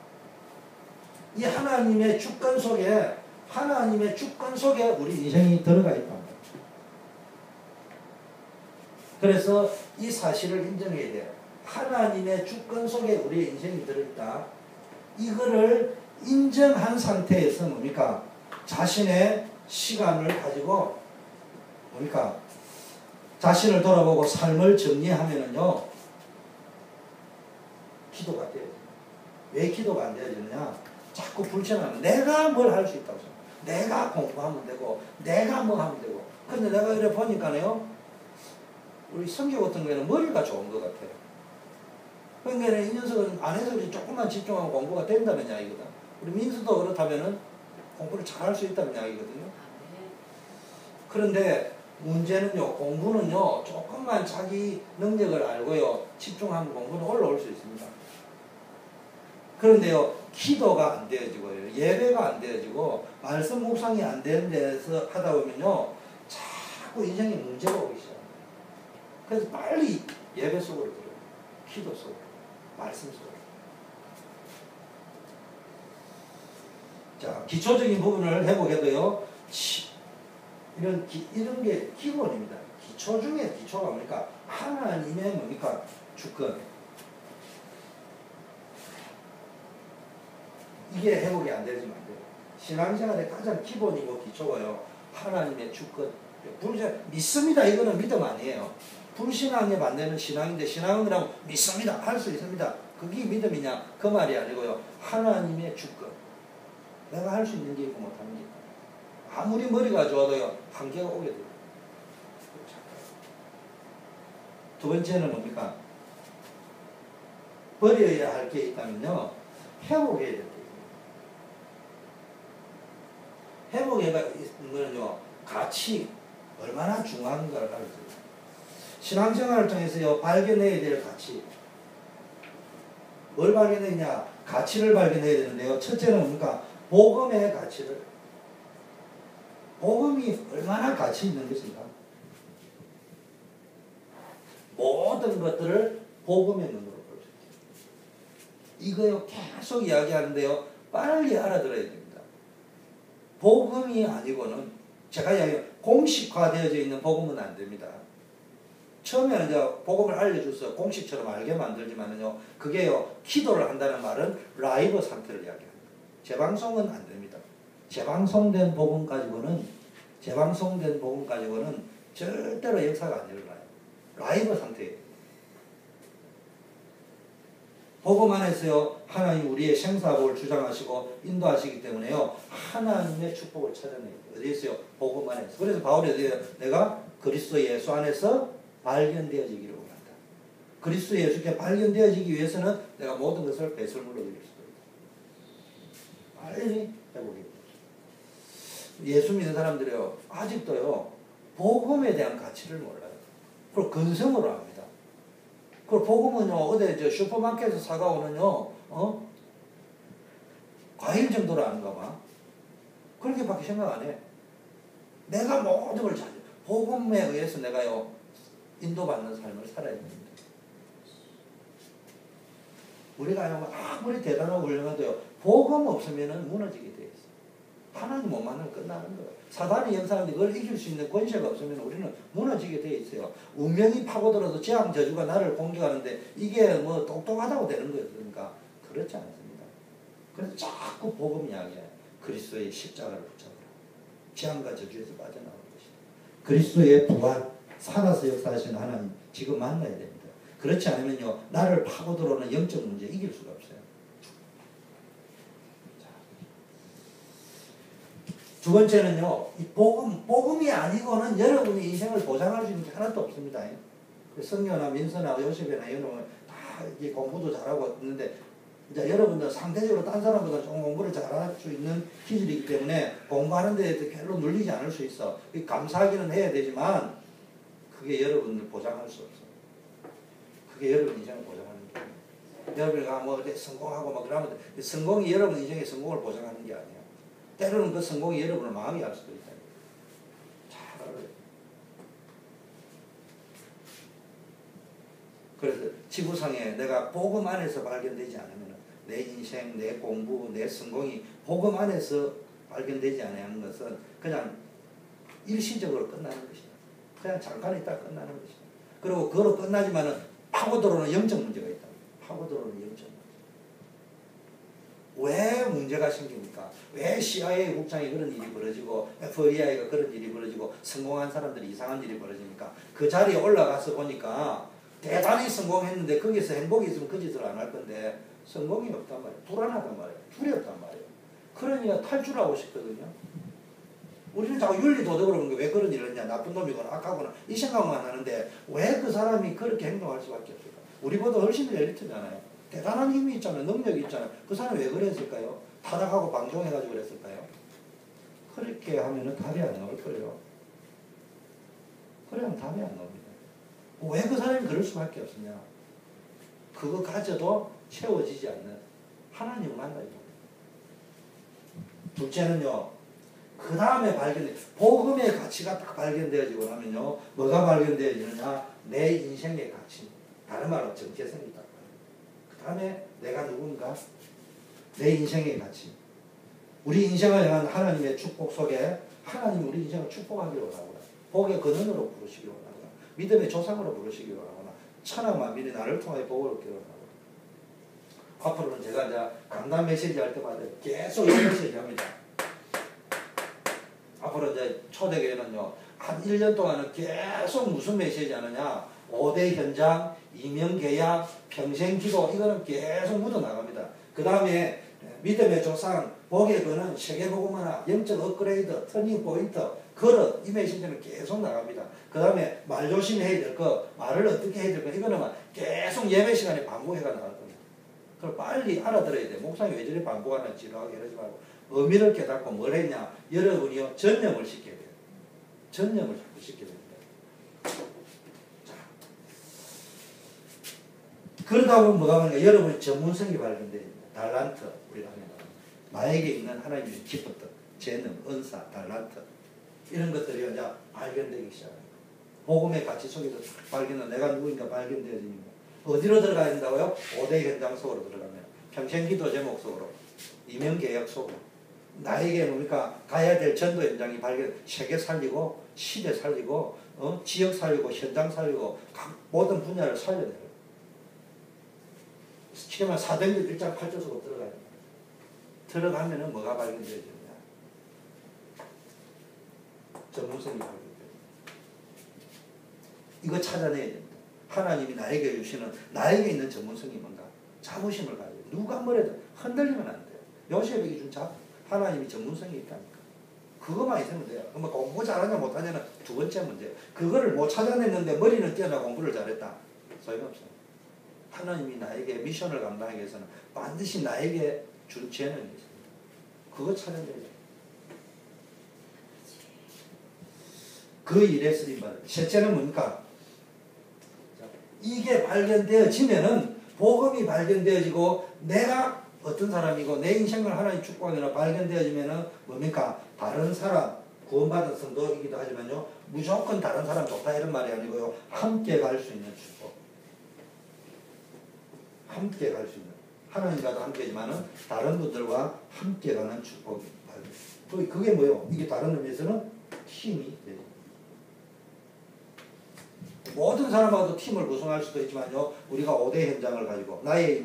이 하나님의 주권 속에 우리 인생이 들어가 있단 말이에요. 그래서 이 사실을 인정해야 돼요. 하나님의 주권 속에 우리의 인생이 들어있다. 이거를 인정한 상태에서 뭡니까? 자신의 시간을 가지고 뭡니까? 자신을 돌아보고 삶을 정리하면은요, 기도가 돼요. 왜 기도가 안 되어지느냐? 자꾸 불편하면 내가 뭘 할 수 있다고 생각해요. 내가 공부하면 되고, 내가 뭐 하면 되고. 근데 내가 이래 보니까요, 우리 성교 같은 경우에는 머리가 좋은 것 같아요. 그러니까 이 녀석은 안에서 조금만 집중하면 공부가 된다는 이야기거든. 우리 민수도 그렇다면은 공부를 잘 할 수 있다는 이야기거든요. 그런데 문제는요, 공부는요, 조금만 자기 능력을 알고요, 집중하면 공부는 올라올 수 있습니다. 그런데요, 기도가 안 되어지고요, 예배가 안 되어지고, 말씀 묵상이 안 되는 데서 하다 보면요, 자꾸 인생에 문제가 오기 시작합니다. 그래서 빨리 예배 속으로 들어요. 기도 속으로, 말씀 속으로. 자, 기초적인 부분을 해보게도요, 이런 게 기본입니다. 기초 중에 기초가 뭡니까? 하나님의 뭡니까? 주권. 이게 회복이 안 되지만 안 돼요. 신앙생활의 가장 기본이고 기초가요, 하나님의 주권. 믿습니다. 이거는 믿음 아니에요. 불신앙에 반대는 신앙인데, 신앙이라고 믿습니다. 할 수 있습니다. 그게 믿음이냐? 그 말이 아니고요. 하나님의 주권. 내가 할 수 있는 게 있고 못하는 게 있다. 아무리 머리가 좋아도요, 한계가 오게 돼요. 두 번째는 뭡니까? 버려야 할 게 있다면요, 회복해야 될 게 있습니다. 회복해야 있는 거는요, 가치, 얼마나 중요한가를 가르쳐요. 신앙생활을 통해서요, 발견해야 될 가치. 뭘 발견했냐? 가치를 발견해야 되는데요. 첫째는 뭡니까? 복음의 가치를. 복음이 얼마나 가치 있는 것인가? 모든 것들을 복음의 눈으로 볼 수 있어요. 이거요, 계속 이야기하는데요, 빨리 알아들어야 됩니다. 복음이 아니고는, 제가 이야기해요, 공식화되어져 있는 복음은 안 됩니다. 처음에는 이제 복음을 알려줘서 공식처럼 알게 만들지만은요, 그게요, 기도를 한다는 말은 라이브 상태를 이야기합니다. 재방송은 안 됩니다. 재방송된 복음 가지고는 절대로 역사가 안 일어나요. 라이브 상태예요. 복음 안에서요, 하나님 우리의 생사복을 주장하시고 인도하시기 때문에요, 하나님의 축복을 찾아내요. 어디에서요? 복음 안에서. 그래서 바울이 내가 그리스도 예수 안에서 발견되어지기를 원한다. 그리스도 예수께 발견되어지기 위해서는 내가 모든 것을 배설물로 드릴 수도 있다. 빨리 해보겠다. 예수 믿는 사람들이요, 아직도요, 복음에 대한 가치를 몰라요. 그걸 근성으로 합니다. 그걸 복음은요, 어디 슈퍼마켓에서 사가오는요, 과일 정도로 아는가 봐. 그렇게밖에 생각 안 해. 내가 모든 걸 잘, 복음에 의해서 내가요, 인도받는 삶을 살아야 됩니다. 우리가 아무리 대단하고 훌륭해도요, 복음 없으면 무너지게 돼 있어요. 하나님 못 만나면 끝나는 거예요. 사단이 영상인데 그걸 이길 수 있는 권세가 없으면 우리는 무너지게 돼 있어요. 운명이 파고들어서 재앙 저주가 나를 공격하는데 이게 뭐 똑똑하다고 되는 거예요. 그러니까 그렇지 않습니다. 그래서 자꾸 복음 이야기해요. 그리스도의 십자가를 붙잡으라. 재앙과 저주에서 빠져나오는 것이다. 그리스도의 부활, 살아서 역사하시는 하나님 지금 만나야 됩니다. 그렇지 않으면요, 나를 파고들어오는 영적 문제 이길 수가 없어요. 두 번째는요, 이 복음이 아니고는 여러분의 인생을 보장할 수 있는 게 하나도 없습니다. 성녀나 민서나 요셉이나 이런 놈은 다 이게 공부도 잘하고 있는데 이제 여러분들 상대적으로 딴 사람보다 좀 공부를 잘할 수 있는 기질이기 때문에 공부하는 데에 별로 눌리지 않을 수 있어. 감사하기는 해야 되지만 그게 여러분을 보장할 수 없어. 그게 여러분 인생을 보장하는 거예요. 여러분이 뭐 성공하고 막 그러면 성공이 여러분 인생의 성공을 보장하는 게 아니야. 때로는 그 성공이 여러분을 마음이 할 수도 있다. 잘 알아요. 그래서 지구상에 내가 복음 안에서 발견되지 않으면 내 인생, 내 공부, 내 성공이 복음 안에서 발견되지 않는 것은 그냥 일시적으로 끝나는 것이다. 그냥 잠깐 있다 끝나는 것이다. 그리고 그거로 끝나지만은 파고 들어오는 영적 문제가 있다. 파고 들어오는 영적 문제. 왜 문제가 생깁니까? 왜 CIA 국장이 그런 일이 벌어지고 FBI가 그런 일이 벌어지고 성공한 사람들이 이상한 일이 벌어지니까 그 자리에 올라가서 보니까 대단히 성공했는데 거기서 행복이 있으면 그 짓을 안 할 건데 성공이 없단 말이에요. 불안하단 말이에요. 두렵단 말이에요. 그러니까 탈출하고 싶거든요. 우리는 자꾸 윤리 도덕으로 보는 게 왜 그런 일을 했냐, 나쁜 놈이거나 악하거나 이 생각만 하는데 왜 그 사람이 그렇게 행동할 수밖에 없을까? 우리보다 훨씬 더 엘리트잖아요. 대단한 힘이 있잖아요. 능력이 있잖아요. 그 사람이 왜 그랬을까요? 타락하고 방종해가지고 그랬을까요? 그렇게 하면은 답이 안 나올 거예요. 그러면 답이 안 나옵니다. 왜 그 사람이 그럴 수밖에 없느냐? 그거 가져도 채워지지 않는 하나님을 만나야 됩니다. 둘째는요, 그 다음에 복음의 가치가 딱 발견되어지고 나면요, 뭐가 발견되어지느냐? 내 인생의 가치. 다른 말로 정체성이 딱. 그 다음에 내가 누군가? 내 인생의 가치. 우리 인생을 향한 하나님의 축복 속에 하나님이 우리 인생을 축복하기로 원하구나. 복의 근원으로 부르시기로 원하구나. 믿음의 조상으로 부르시기로 원하구나. 천하 만민이 나를 통하여 복을 얻기로 원하구나. 앞으로는 제가 이제 강단 메시지 할 때마다 계속 이 메시지 합니다. 앞으로 이제 초대교회는요, 한 1년 동안은 계속 무슨 메시지 하느냐, 5대 현장, 이명계약, 평생기도, 이거는 계속 묻어나갑니다. 그 다음에 믿음의 조상, 복의 근원, 세계복음화나, 영적 업그레이드, 터닝포인트, 그릇, 이 메시지는 계속 나갑니다. 그 다음에 말 조심해야 될 거, 말을 어떻게 해야 될 거, 이거는 계속 예배 시간에 반복해가 나갈 겁니다. 그걸 빨리 알아들어야 돼. 목사님이 왜 저리 반복하나 지루하게 이러지 말고 의미를 깨닫고 뭘 했냐. 여러분이요, 전념을 시켜야 돼요. 전념을 자꾸 시켜야 됩니다. 자, 그러다 보면 뭐가 말인가, 여러분의 전문성이 발견됩니다. 달란트, 우리가 하는 나에게 있는 하나님의 기뻤던 재능, 은사, 달란트, 이런 것들이 이제 발견되기 시작합니다. 복음의 가치 속에서 발견은 내가 누구인가 발견되어집니다. 어디로 들어가야 된다고요? 5대 현장 속으로 들어가면 평생기도 제목 속으로, 이명계약 속으로. 나에게 뭡니까? 가야 될 전도 현장이 발견, 세계 살리고, 시대 살리고, 지역 살리고, 현장 살리고, 각 모든 분야를 살려내요. 지금은 사도행전 1장 8절 속으로 들어가야 됩니다. 들어가면은 뭐가 발견되어지느냐? 전문성이 발견돼요. 이거 찾아내야 됩니다. 하나님이 나에게 주시는, 나에게 있는 전문성이 뭔가? 자부심을 가져요. 누가 뭐래도 흔들리면 안 돼요. 요셉에게 준 하나님이 전문성이 있다니까. 그거만 있으면 돼요. 그러면 공부 잘하냐 못하냐는 두 번째 문제예요. 그거를 못 찾아냈는데 머리는 뛰어나 공부를 잘했다. 소용없어요. 하나님이 나에게 미션을 감당하기 위해서는 반드시 나에게 준 재능이 있습니다. 그거 찾아내야 돼요. 그 일에 쓰임받을. 셋째는 뭡니까? 이게 발견되어지면은, 복음이 발견되어지고 내가 어떤 사람이고 내 인생을 하나님 축복하거나 발견되어지면은 뭡니까? 다른 사람, 구원받은 성도이기도 하지만요, 무조건 다른 사람 좋다 이런 말이 아니고요, 함께 갈 수 있는 축복. 함께 갈 수 있는, 하나님과도 함께지만은 다른 분들과 함께 가는 축복이 발견. 그게 뭐예요? 이게 다른 의미에서는 힘이 되죠. 모든 사람하고도 팀을 구성할 수도 있지만요, 우리가 5대 현장을 가지고 나의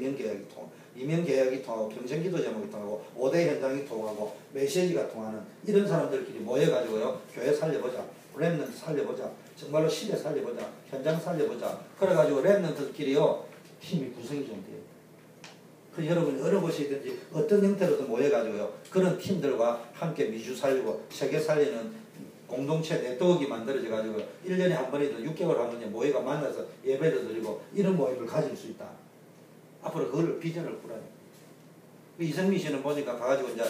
이명계약이 통하고 평생기도 제목이 통하고 5대 현장이 통하고 메시지가 통하는 이런 사람들끼리 모여가지고요, 교회 살려보자, 렘넌트 살려보자, 정말로 시대 살려보자, 현장 살려보자, 그래가지고 렘넌트끼리요 팀이 구성이 좀 돼요. 그 여러분이 어느 곳이든지 어떤 형태로든 모여가지고요, 그런 팀들과 함께 미주 살리고 세계 살리는 공동체 네트워크가 만들어져가지고 1년에 한 번이든 6개월 한 번에 모여가 만나서 예배를 드리고 이런 모임을 가질 수 있다. 앞으로 그걸 비전을 꾸라요. 이성미 씨는 보니까 가가지고 이제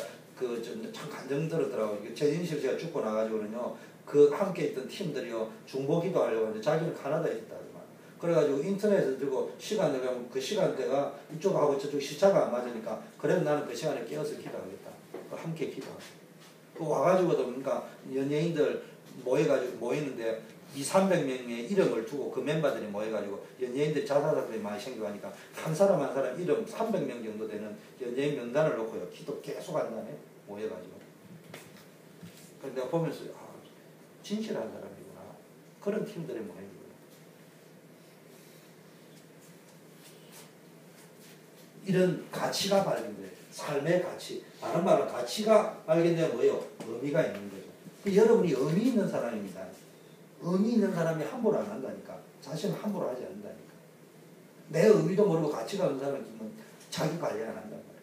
참 감정 들었더라고요. 최진실 씨가 죽고 나가지고는요, 그 함께 있던 팀들이요, 중보기도 하려고 하는데 자기는 카나다에 있다더만. 그래가지고 인터넷에 들고 시간을 가면 그 시간대가 이쪽하고 저쪽 시차가 안 맞으니까, 그래도 나는 그 시간에 깨어서 기도하겠다. 함께 기도하고. 그 와가지고도 그러니까 연예인들 모이는데 200~300명의 이름을 두고 그 멤버들이 모여가지고 연예인들 자살사건이 많이 생겨가니까 한 사람 한 사람 이름 300명 정도 되는 연예인 명단을 놓고요. 기도 계속 한다네. 모여가지고. 그래서 내가 보면서 진실한 사람이구나. 그런 팀들이 모이는 거예요. 이런 가치가 발견돼요. 삶의 가치. 다른 말로 가치가 발견되면 뭐예요? 의미가 있는 거죠. 여러분이 의미 있는 사람입니다. 의미 있는 사람이 함부로 안 한다니까. 자신은 함부로 하지 않는다니까. 내 의미도 모르고 가치가 없는 사람은 자기 관리 안 한단 말이에요.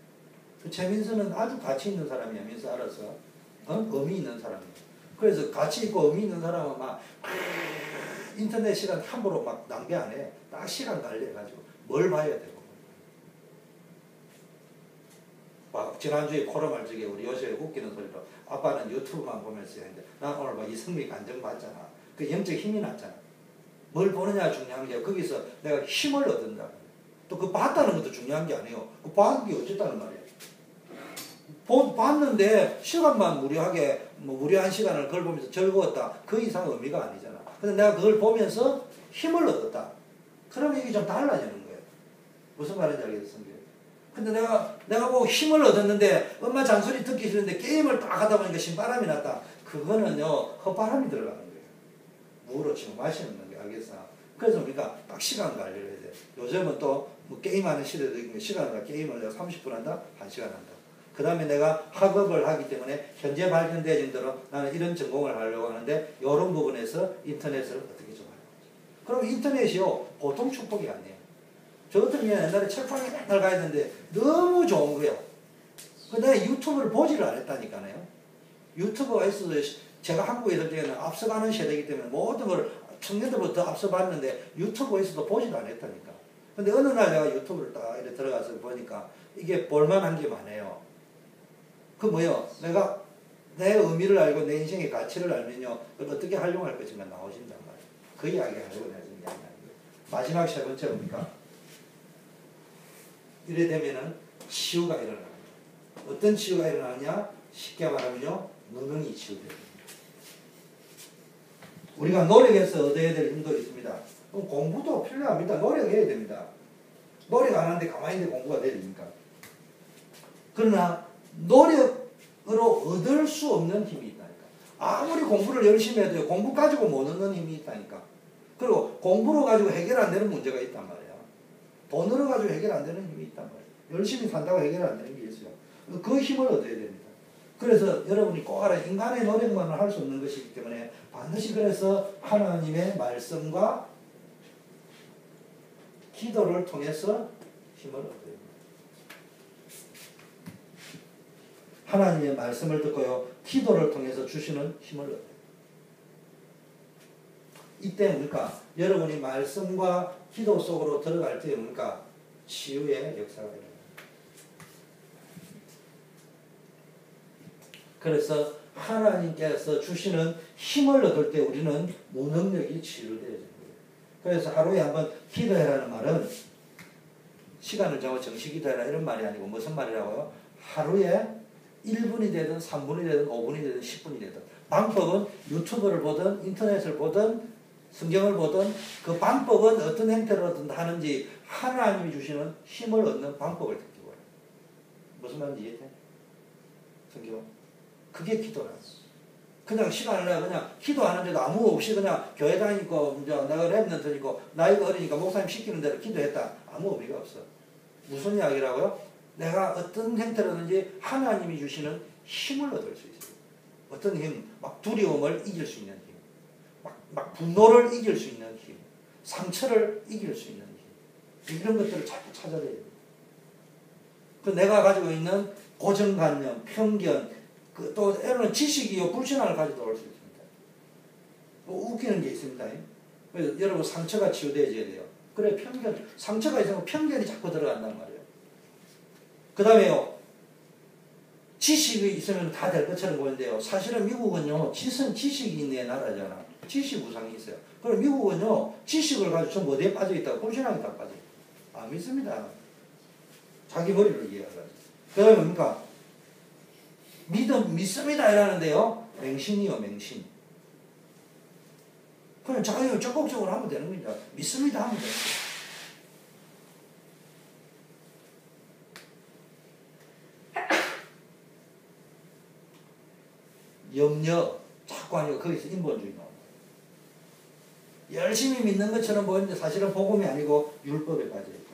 그 최민수는 아주 가치 있는 사람이면서 알아서 의미 있는 사람이에요. 그래서 가치 있고 의미 있는 사람은 막 인터넷 시간 함부로 막 낭비 안 해. 딱 시간 관리해가지고 뭘 봐야 되고. 막 지난주에 코로나 적에 우리 요새 웃기는 소리로 아빠는 유튜브만 보면서 했는데 난 오늘 막 이성미 간증 봤잖아. 그 영적 힘이 났잖아. 뭘 보느냐 중요한 게 거기서 내가 힘을 얻는다. 또 그 봤다는 것도 중요한 게 아니에요. 그 봤는 게 어쨌다는 말이에요. 봤는데 시간만 무료하게 무료한 시간을 그걸 보면서 즐거웠다. 그 이상 의미가 아니잖아. 근데 내가 그걸 보면서 힘을 얻었다. 그러면 이게 좀 달라지는 거예요. 무슨 말인지 알겠습니까? 근데 내가 뭐 힘을 얻었는데 엄마 잔소리 듣기 싫은데 게임을 딱 하다 보니까 신바람이 났다. 그거는요 헛바람이 들어가는 거예요. 무로 치고 맛이 없는 게 알겠어. 그래서 우리가 딱 시간 관리를 해야 돼. 요즘은 또뭐 게임하는 시대도 있고 시간을 게임을 내가 30분 한다, 1시간 한다. 그 다음에 내가 학업을 하기 때문에 현재 발견되어진 대로 나는 이런 전공을 하려고 하는데 이런 부분에서 인터넷을 어떻게 좀 하려고 하죠. 그럼 인터넷이요 보통 축복이 아니에요. 저 같은 경우는 옛날에 책방에 맨날 가야 되는데 너무 좋은 거예요. 내가 유튜브를 보지를 안 했다니까요. 유튜브가 있어서 제가 한국에 있을 때는 앞서가는 세대이기 때문에 모든 걸 청년들부터 앞서봤는데 유튜브에 있어도 보지도 안 했다니까. 근데 어느 날 내가 유튜브를 딱 이렇게 들어가서 보니까 이게 볼만한 게 많아요. 그 뭐요? 내가 내 의미를 알고 내 인생의 가치를 알면요. 그걸 어떻게 활용할 것인가 나오신단 말이에요. 그 이야기 하려고 내가 지금 이야기하는 거예요. 마지막 세 번째 뭡니까? 이래 되면은 치유가 일어나요. 어떤 치유가 일어나느냐? 쉽게 말하면요. 무능이 치유됩니다. 우리가 노력해서 얻어야 될 힘도 있습니다. 그럼 공부도 필요합니다. 노력해야 됩니다. 노력 안 하는데 가만히 있는데 공부가 되니까. 그러나 노력으로 얻을 수 없는 힘이 있다니까. 아무리 공부를 열심히 해도 공부 가지고 못 얻는 힘이 있다니까. 그리고 공부로 가지고 해결 안 되는 문제가 있단 말이야. 돈으로 가지고 해결 안 되는 힘이 있단 말이야. 열심히 산다고 해결 안 되는 게 있어요. 그 힘을 얻어야 됩니다. 그래서 여러분이 꼭 알아요. 인간의 노력만은 할 수 없는 것이기 때문에 반드시 그래서 하나님의 말씀과 기도를 통해서 힘을 얻어야 됩니다. 하나님의 말씀을 듣고요. 기도를 통해서 주시는 힘을 얻어요. 이때 뭡니까? 여러분이 말씀과 기도 속으로 들어갈 때 뭡니까? 치유의 역사가 일어납니다. 그래서 하나님께서 주시는 힘을 얻을 때 우리는 무능력이 치유되어지는 거예요. 그래서 하루에 한번 기도해라는 말은 시간을 정해 정시 기도해라 이런 말이 아니고 무슨 말이라고요? 하루에 1분이 되든 3분이 되든 5분이 되든 10분이 되든 방법은 유튜브를 보든 인터넷을 보든 성경을 보든 그 방법은 어떤 형태로든 하는지 하나님이 주시는 힘을 얻는 방법을 듣기로 해요. 무슨 말인지 이해돼? 성경. 그게 기도라고. 그냥 시간을 내가 그냥 기도하는데도 아무 없이 그냥 교회 다니고 내가 랩런트니고 나이가 어리니까 목사님 시키는 대로 기도했다. 아무 의미가 없어. 무슨 이야기라고요? 내가 어떤 형태로든지 하나님이 주시는 힘을 얻을 수 있어요. 어떤 힘? 막 두려움을 이길 수 있는 힘. 막 분노를 이길 수 있는 힘. 상처를 이길 수 있는 힘. 이런 것들을 자꾸 찾아내야 돼요. 그 내가 가지고 있는 고정관념, 편견, 또 때로는 지식이요 불신앙을 가지고 올 수 있습니다. 뭐 웃기는 게 있습니다. 그래서 여러분 상처가 치유되어져야 돼요. 그래 편견, 상처가 있으면 편견이 자꾸 들어간단 말이에요. 그 다음에요 지식이 있으면 다 될 것처럼 보이는데요. 사실은 미국은요, 지식이 있는 나라잖아. 지식 우상이 있어요. 그럼 미국은요, 지식을 가지고 전부 어디에 빠져 있다고? 불신앙에 다 빠져 있다. 안 믿습니다. 자기 머리를 이해하라고. 그다음에 뭡니까? 믿습니다 이라는데요, 맹신이요, 맹신. 그냥 자기가 적극적으로 하면 되는 겁니다. 믿습니다 하면 돼요. 염려, 자꾸 하니까 거기서 인본주의 나옵니다. 열심히 믿는 것처럼 보이는데 사실은 복음이 아니고 율법에 빠져있고,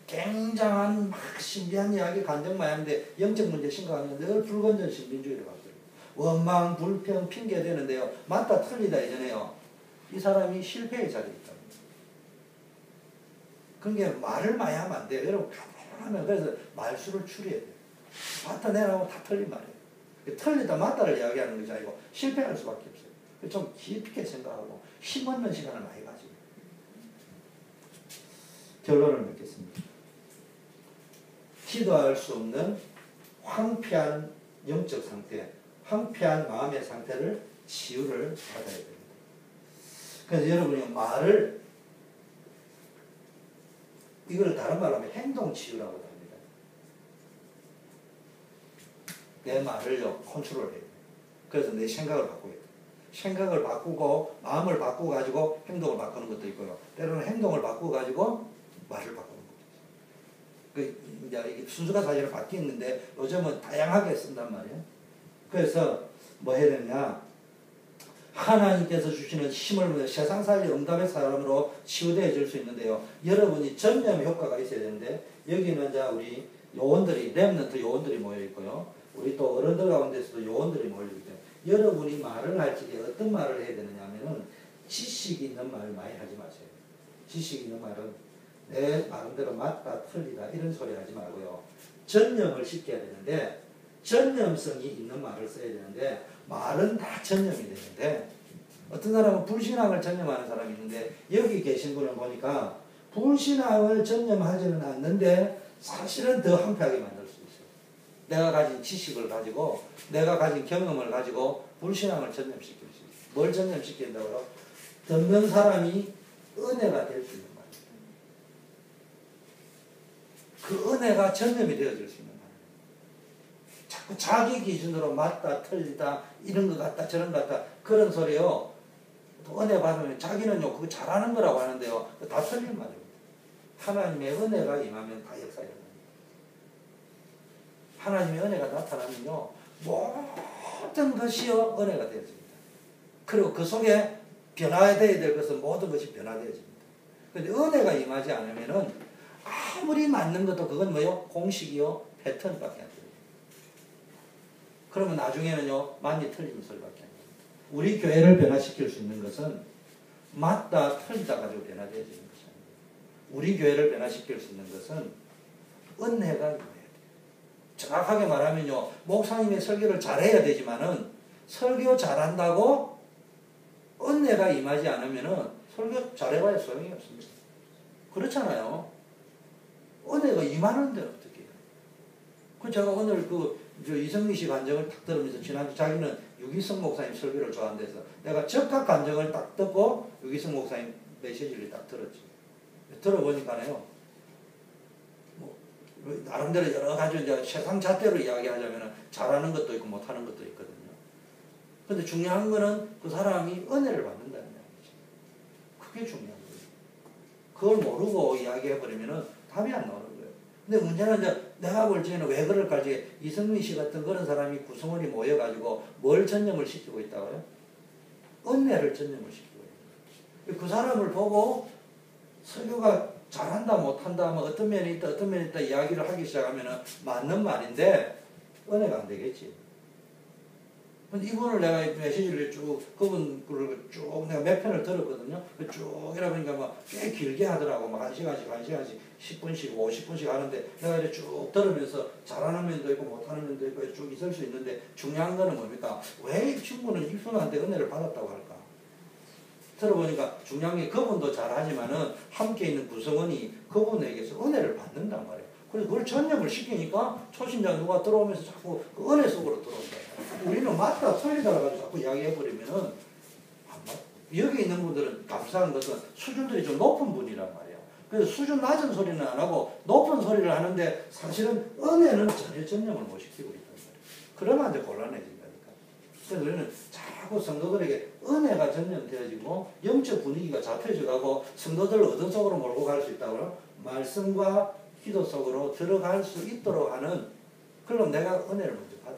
굉장한 막 신비한 이야기 간증만하는데 영적 문제 심각하면 늘 불건전 신민주의를 갖고 있어요. 원망, 불평, 핑계 대는데요, 맞다 틀리다 이전에요, 이 사람이 실패의 자리에 있다. 그러니까 말을 많이 하면 안 돼요. 여러분 가능하면 그래서 말수를 줄여야 돼요. 맞다 내라고 다 틀린 말이에요. 틀리다 맞다를 이야기하는 것이 아니고 실패할 수밖에 없어요. 좀 깊게 생각하고 힘없는 시간을 많이 가지고. 결론을 맺겠습니다. 기도할 수 없는 황폐한 영적 상태, 황폐한 마음의 상태를 치유를 받아야 됩니다. 그래서 여러분이 말을, 이걸 다른 말로 하면 행동치유라고 합니다. 내 말을요, 컨트롤해야 돼요. 그래서 내 생각을 바꿔야 돼요. 생각을 바꾸고, 마음을 바꾸고 가지고 행동을 바꾸는 것도 있고요. 때로는 행동을 바꾸고 가지고 말을 바꾸는 것도 있어요. 이제 이게 순서가 사실은 바뀌었는데 요즘은 다양하게 쓴단 말이에요. 그래서 뭐 해야 되냐. 하나님께서 주시는 힘을 세상 살리 응답의 사람으로 치유되어질 수 있는데요. 여러분이 전념 효과가 있어야 되는데, 여기는 이제 우리 요원들이, 렘넌트 요원들이 모여있고요. 우리 또 어른들 가운데서도 요원들이 모여있기 때문에 여러분이 말을 할 적에 어떤 말을 해야 되느냐 하면은 지식 있는 말 많이 하지 마세요. 지식 있는 말은 내 마음대로 맞다 틀리다 이런 소리 하지 말고요. 전념을 시켜야 되는데, 전념성이 있는 말을 써야 되는데, 말은 다 전념이 되는데, 어떤 사람은 불신앙을 전념하는 사람이 있는데, 여기 계신 분을 보니까 불신앙을 전념하지는 않는데 사실은 더 한패하게 만들 수 있어요. 내가 가진 지식을 가지고, 내가 가진 경험을 가지고 불신앙을 전념시킬 수 있어요. 뭘 전념시킨다고요? 듣는 사람이 은혜가 될 수 있는 말이에요. 그 은혜가 전념이 되어질 수 있는 말이에요. 자꾸 자기 기준으로 맞다 틀리다 이런 것 같다 저런 것 같다 그런 소리요, 은혜 받으면 자기는요 그거 잘하는 거라고 하는데요, 다 틀린 말입니다. 하나님의 은혜가 임하면 다 역사가 일어납니다. 하나님의 은혜가 나타나면요 모든 것이요 은혜가 되어집니다. 그리고 그 속에 변화되어야 될 것은 모든 것이 변화되어집니다. 그런데 은혜가 임하지 않으면은 아무리 맞는 것도 그건 뭐요? 공식이요, 패턴밖에 안 돼요. 그러면 나중에는요 많이 틀린 소리밖에 안 돼요. 우리 교회를 변화시킬 수 있는 것은 맞다 틀리다 가지고 변화되어지는 것이 아니에요. 우리 교회를 변화시킬 수 있는 것은 은혜가 임해야 돼요. 정확하게 말하면요, 목사님의 설교를 잘해야 되지만은 설교 잘한다고 은혜가 임하지 않으면은 설교 잘해봐야 소용이 없습니다. 그렇잖아요. 은혜가 임하는데 어떻게 해요? 그 제가 오늘 이성미 씨 간증을 딱 들으면서, 지난주 자기는 유기성 목사님 설교를 좋아한대서 내가 적합 간증을 딱 듣고 유기성 목사님 메시지를 딱 들었지. 들어보니까요, 뭐 나름대로 여러 가지 이제 세상 잣대로 이야기하자면 잘하는 것도 있고 못하는 것도 있거든요. 근데 중요한 거는 그 사람이 은혜를 받는다는 이야기죠. 그게 중요한 거예요. 그걸 모르고 이야기해버리면은 답이 안 나오는 거예요. 근데 문제는 이제 내가 볼 적에는 왜 그럴까? 이제 이성민 씨 같은 그런 사람이 구성원이 모여가지고 뭘 전념을 시키고 있다고요? 은혜를 전념을 시키고 있는 거예요. 그 사람을 보고 설교가 잘한다 못한다 뭐 어떤 면이 있다 어떤 면이 있다 이야기를 하기 시작하면은 맞는 말인데 은혜가 안 되겠지. 근데 이분을 내가 메시지를 쭉, 그분 걸 쭉 내가 몇 편을 들었거든요. 쭉 이러 보니까 막 꽤 길게 하더라고. 막 1시간씩, 10분씩, 50분씩 하는데 내가 이제 쭉 들으면서 잘하는 면도 있고 못하는 면도 있고 쭉 있을 수 있는데, 중요한 거는 뭡니까? 왜 이 친구는 이분한테 은혜를 받았다고 할까? 들어보니까 중요한 게 그분도 잘하지만은 함께 있는 구성원이 그분에게서 은혜를 받는단 말이에요. 그래서 그걸 전념을 시키니까 초신자 누가 들어오면서 자꾸 그 은혜 속으로 들어온다. 우리는 맞다 틀리다 가지고 자꾸 이야기해버리면은 여기 있는 분들은 감사한 것은 수준들이 좀 높은 분이란 말이야. 그래서 수준 낮은 소리는 안 하고 높은 소리를 하는데 사실은 은혜는 전혀 전념을 못 시키고 있단 말이야. 그러면 이제 곤란해진다니까. 그래서 우리는 자꾸 성도들에게 은혜가 전념되어지고 영적 분위기가 잡혀져 가고 성도들을 어떤 속으로 몰고 갈 수 있다고 말씀과 기도 속으로 들어갈 수 있도록 하는 그럼 내가 은혜를 먼저 받아.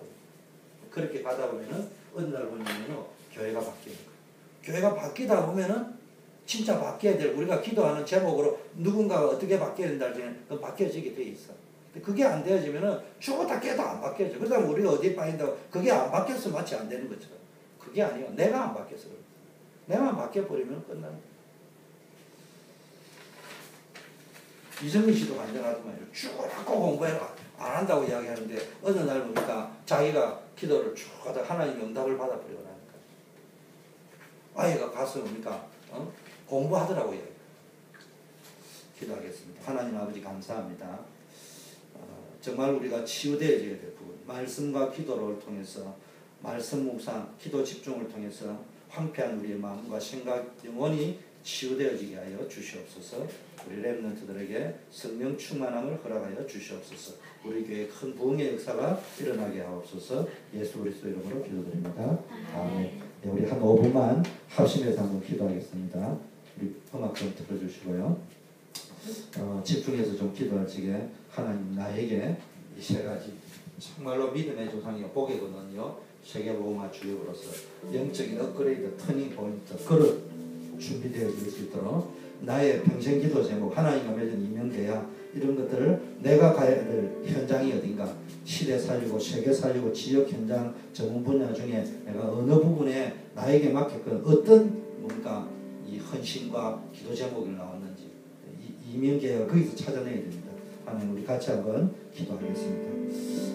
그렇게 받아 보면은 어느 날 보면은 교회가 바뀌는 거야. 교회가 바뀌다 보면은 진짜 바뀌어야 될 우리가 기도하는 제목으로 누군가가 어떻게 바뀌어야 된다 하면 그 바뀌어지게 돼 있어. 근데 그게 안 되어지면은 죽었다 깨도 안 바뀌어져. 그러다 우리가 어디에 빠진다고 그게 안 바뀌어서 마치 안 되는 것처럼. 그게 아니요. 내가 안 바뀌어서 그래. 내만 바뀌어 버리면 끝나는 거야. 이성민 씨도 간증하더만요. 죽고 공부해라. 안 한다고 이야기하는데 어느 날 보니까 자기가 기도를 쭉 하다 하나님의 응답을 받아버리고 나니까 아이가 가서 보니까 공부하더라고요. 기도하겠습니다. 하나님 아버지 감사합니다. 정말 우리가 치유되어져야 될 부분 말씀과 기도를 통해서 말씀 묵상, 기도 집중을 통해서 황폐한 우리의 마음과 생각 영원히 치유되어지게 하여 주시옵소서. 우리 렘넌트들에게 성령 충만함을 허락하여 주시옵소서. 우리 교회에 큰 부흥의 역사가 일어나게 하옵소서. 예수 그리스도 이름으로 기도드립니다. 아멘. 네, 우리 한 5분만 합심해서 한번 기도하겠습니다. 우리 음악 좀 틀어주시고요. 집중해서 좀 기도하시게. 하나님 나에게 이 세 가지 정말로 믿음의 조상이요 복이거든요. 세계복음화 주역으로서 영적인 업그레이드 터닝 포인트 그릇 준비되어질 수 있도록 나의 평생 기도 제목 하나님과 맺은 이명계약 이런 것들을 내가 가야 될 현장이 어딘가 시대 살리고 세계 살리고 지역 현장 전문 분야 중에 내가 어느 부분에 나에게 맡겼건 어떤 뭔가 이 헌신과 기도 제목이 나왔는지 이명계약을 거기서 찾아내야 됩니다. 하나님 우리 같이 한번 기도하겠습니다.